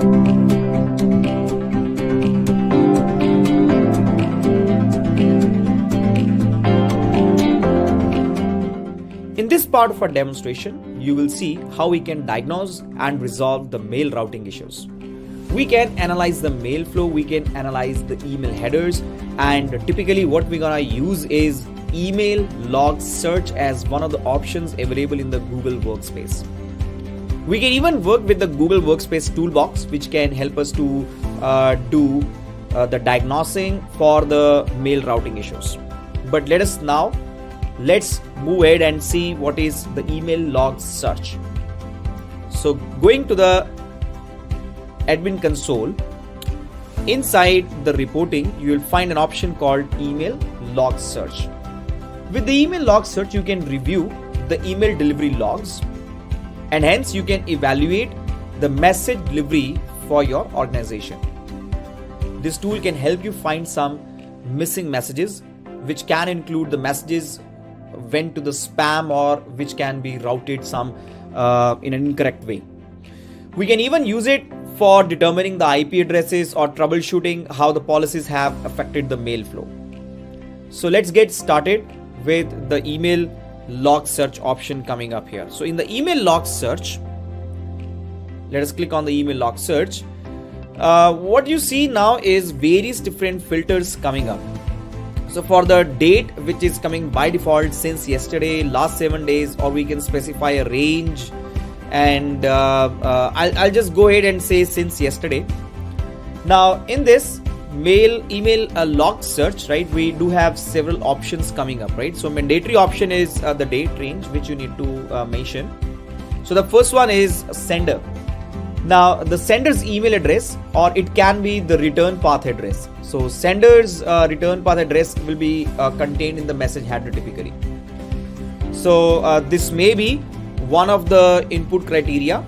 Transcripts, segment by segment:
In this part of our demonstration, you will see how we can diagnose and resolve the mail routing issues. We can analyze the mail flow, we can analyze the email headers, and typically what we're gonna use is email log search as one of the options available in the Google Workspace. We can even work with the Google Workspace toolbox, which can help us to do the diagnosing for the mail routing issues. But let's move ahead and see what is the email log search. So going to the admin console, inside the reporting, you will find an option called email log search. With the email log search, you can review the email delivery logs, and hence you can evaluate the message delivery for your organization. This tool can help you find some missing messages, which can include the messages went to the spam or which can be routed in an incorrect way. We can even use it for determining the IP addresses or troubleshooting how the policies have affected the mail flow. So let's get started with the email log search option coming up here. So in the email log search, let us click on the email log search. What you see now is various different filters coming up. So for the date, which is coming by default since yesterday, last 7 days, or we can specify a range, and I'll just go ahead and say since yesterday. Now in this email log search, right, we do have several options coming up, right? So mandatory option is the date range, which you need to mention. So the first one is sender. Now the sender's email address, or it can be the return path address. So sender's return path address will be contained in the message header typically. So this may be one of the input criteria.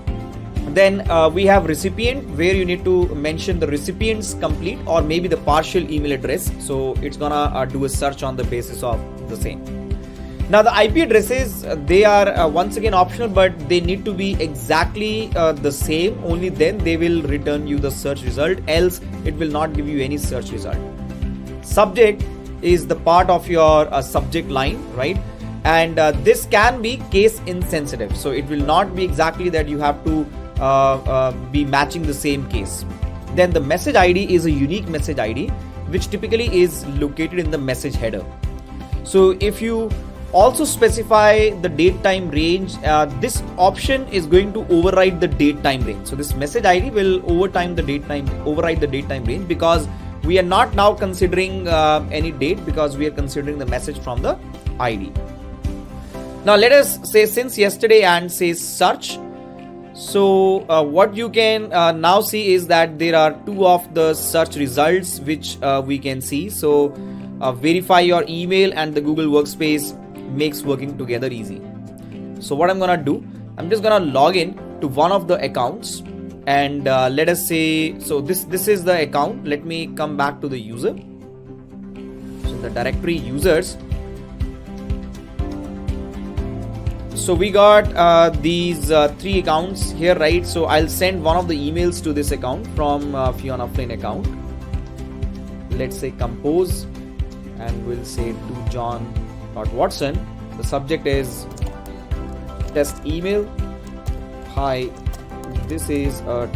Then we have recipient, where you need to mention the recipient's complete or maybe the partial email address. So it's gonna do a search on the basis of the same. Now the IP addresses, they are once again optional, but they need to be exactly the same. Only then they will return you the search result, else it will not give you any search result. Subject is the part of your subject line, right? And this can be case insensitive. So it will not be exactly that you have to be matching the same case. Then the message ID is a unique message ID, which typically is located in the message header. So if you also specify the date time range, this option is going to override the date time range. So this message ID will override the date time range, because we are not now considering any date, because we are considering the message from the ID. Now let us say since yesterday and say search. So what you can now see is that there are two of the search results which we can see. So verify your email and the Google Workspace makes working together easy. So what I'm gonna do, I'm just gonna log in to one of the accounts, and let us say, so this is the account. Let me come back to the user. So the directory users. So we got these three accounts here, right? So I'll send one of the emails to this account from Fiona Flynn account. Let's say compose, and we'll say to John.Watson. The subject is test email. Hi, this is a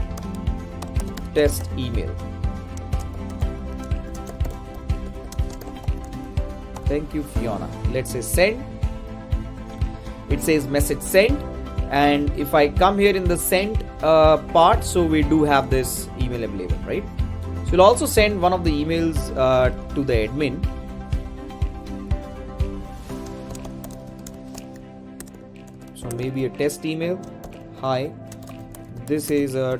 test email. Thank you, Fiona. Let's say send. It says message sent, and if I come here in the sent part, so we do have this email available, right? So we'll also send one of the emails to the admin. So maybe a test email. Hi, this is a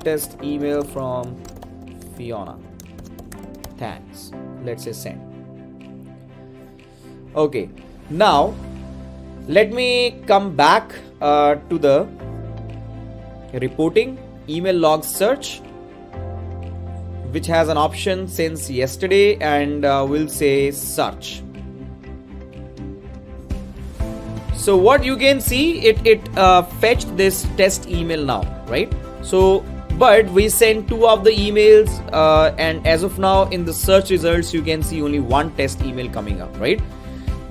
test email from Fiona. Thanks. Let's say send. Okay, now let me come back to the reporting email log search, which has an option since yesterday, and we'll say search. So what you can see, it fetched this test email now, right? So but we sent 2 of the emails, and as of now in the search results you can see only 1 test email coming up, right?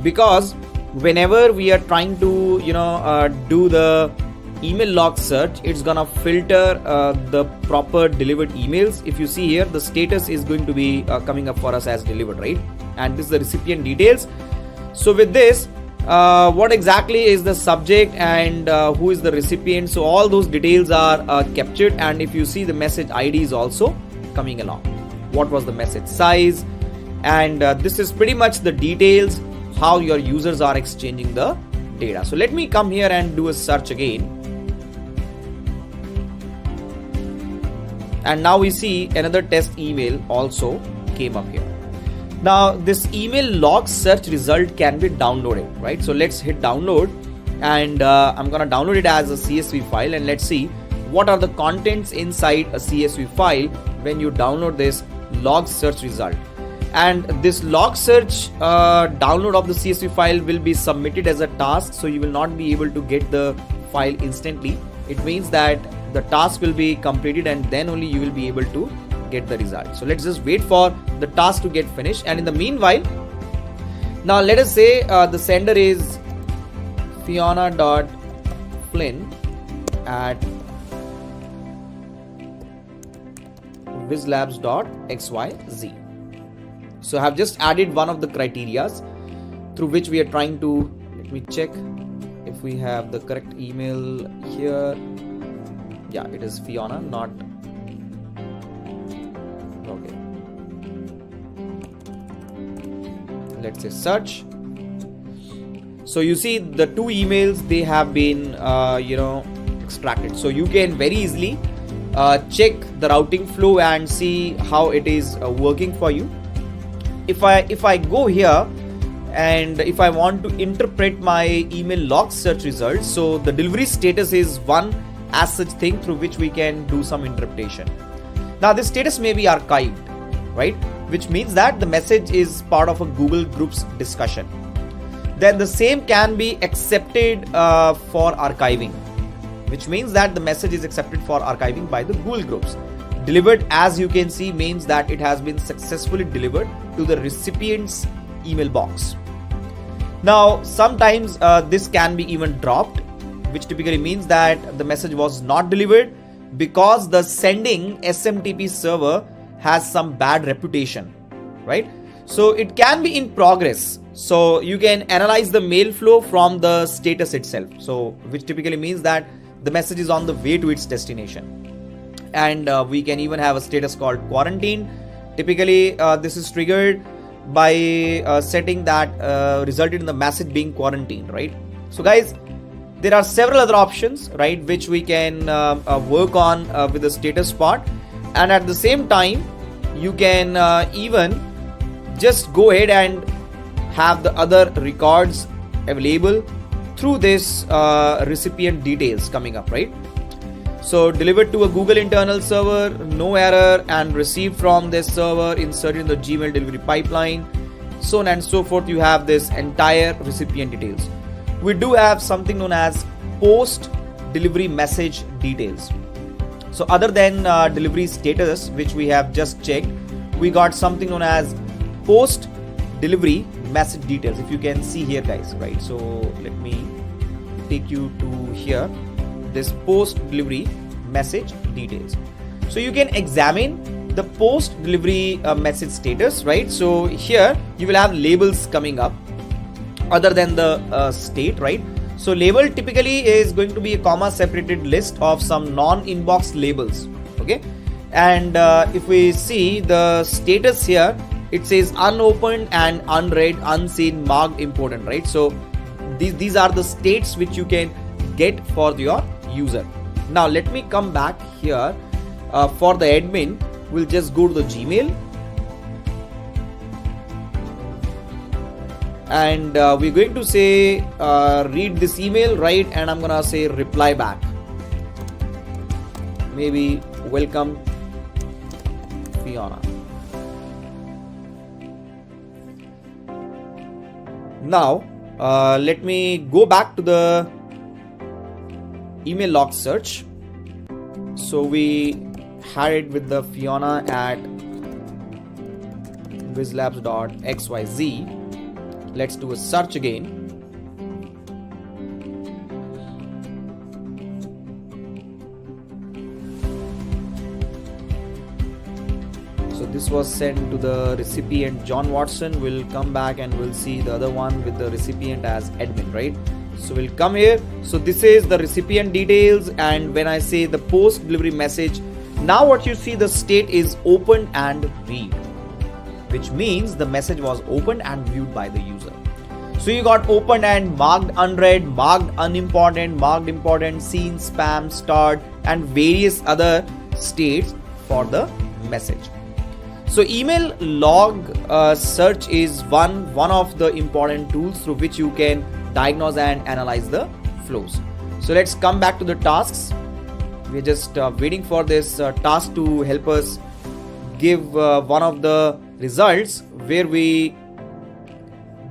Because whenever we are trying to do the email log search, it's gonna filter the proper delivered emails. If you see here, the status is going to be coming up for us as delivered, right? And this is the recipient details. So with this, what exactly is the subject and who is the recipient, so all those details are captured. And if you see, the message ID is also coming along. What was the message size, and this is pretty much the details how your users are exchanging the data. So let me come here and do a search again, and now we see another test email also came up here. Now this email log search result can be downloaded, right? So let's hit download, and I'm gonna download it as a CSV file, and let's see what are the contents inside a CSV file when you download this log search result. And this log search download of the CSV file will be submitted as a task, so you will not be able to get the file instantly. It means that the task will be completed and then only you will be able to get the result. So let's just wait for the task to get finished, and in the meanwhile, now let us say the sender is fiona.flynn at whizlabs.xyz. So I have just added one of the criterias through which we are trying to, let me check if we have the correct email here. Yeah, it is Fiona, not okay. Let's say search. So you see the 2 emails, they have been extracted. So you can very easily check the routing flow and see how it is working for you. If I go here and if I want to interpret my email log search results, so the delivery status is one as such thing through which we can do some interpretation. Now this status may be archived, right? Which means that the message is part of a Google Groups discussion. Then the same can be accepted for archiving, which means that the message is accepted for archiving by the Google Groups. Delivered, as you can see, means that it has been successfully delivered to the recipient's email box. Now sometimes this can be even dropped, which typically means that the message was not delivered because the sending SMTP server has some bad reputation, right? So it can be in progress. So you can analyze the mail flow from the status itself. So which typically means that the message is on the way to its destination. And we can even have a status called quarantine. Typically this is triggered by setting that resulted in the message being quarantined, right? So guys, there are several other options, right, which we can work on with the status part, and at the same time you can even just go ahead and have the other records available through this recipient details coming up, right? So delivered to a Google internal server, no error, and received from this server, inserted in the Gmail delivery pipeline, so on and so forth. You have this entire recipient details. We do have something known as post delivery message details. So other than delivery status, which we have just checked, we got something known as post delivery message details. If you can see here, guys, right? So let me take you to here, this post delivery message details. So you can examine the post delivery message status, right? So here you will have labels coming up other than the state, right? So label typically is going to be a comma separated list of some non-inbox labels, okay? And if we see the status here, it says unopened and unread, unseen, marked important, right? So these are the states which you can get for your user. Now let me come back here. For the admin, we'll just go to the Gmail, and we're going to say read this email, right? And I'm gonna say reply back, maybe welcome Fiona. Now let me go back to the email log search. So we had it with the Fiona at Whizlabs.xyz. Let's do a search again. So this was sent to the recipient John Watson. We'll come back and we'll see the other one with the recipient as admin, right? So we'll come here. So this is the recipient details, and when I say the post delivery message, now what you see, the state is opened and read, which means the message was opened and viewed by the user. So you got opened and marked unread, marked unimportant, marked important, seen, spam, starred, and various other states for the message. So email log search is one of the important tools through which you can diagnose and analyze the flows. So let's come back to the tasks. We're just waiting for this task to help us give one of the results where we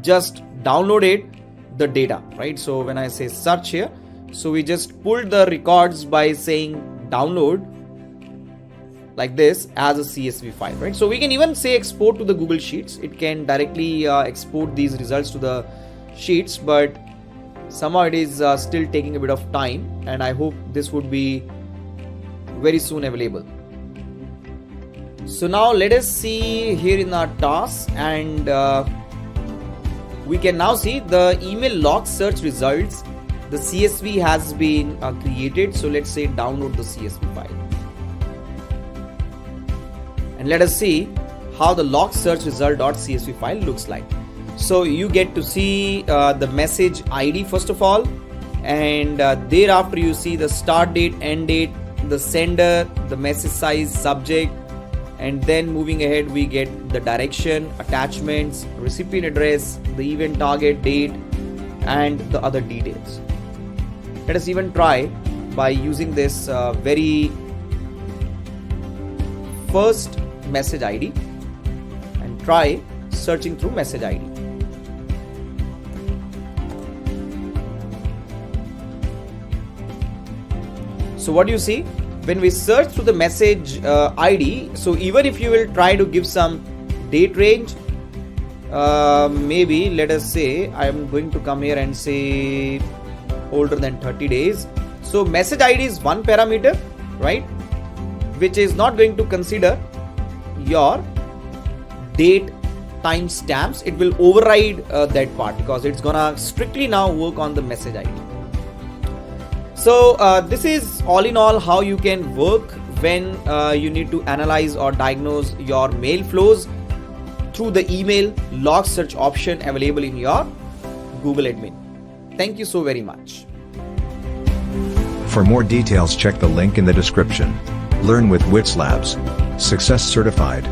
just downloaded the data, right? So when I say search here, so we just pulled the records by saying download like this as a CSV file, right? So we can even say export to the Google Sheets. It can directly export these results to the Sheets, but somehow it is still taking a bit of time, and I hope this would be very soon available. So now let us see here in our tasks, and we can now see the email log search results. The CSV has been created. So let's say download the CSV file. And let us see how the log search result.csv file looks like. So you get to see the message ID first of all, and thereafter you see the start date, end date, the sender, the message size, subject, and then moving ahead we get the direction, attachments, recipient address, the event target, date, and the other details. Let us even try by using this very first message ID and try searching through message ID. So what do you see? When we search through the message ID, so even if you will try to give some date range, maybe let us say I am going to come here and say older than 30 days. So message ID is one parameter, right, which is not going to consider your date timestamps. It will override that part because it's gonna strictly now work on the message ID. So this is all in all how you can work when you need to analyze or diagnose your mail flows through the email log search option available in your Google Admin. Thank you so very much. For more details, check the link in the description. Learn with Whizlabs. Success certified.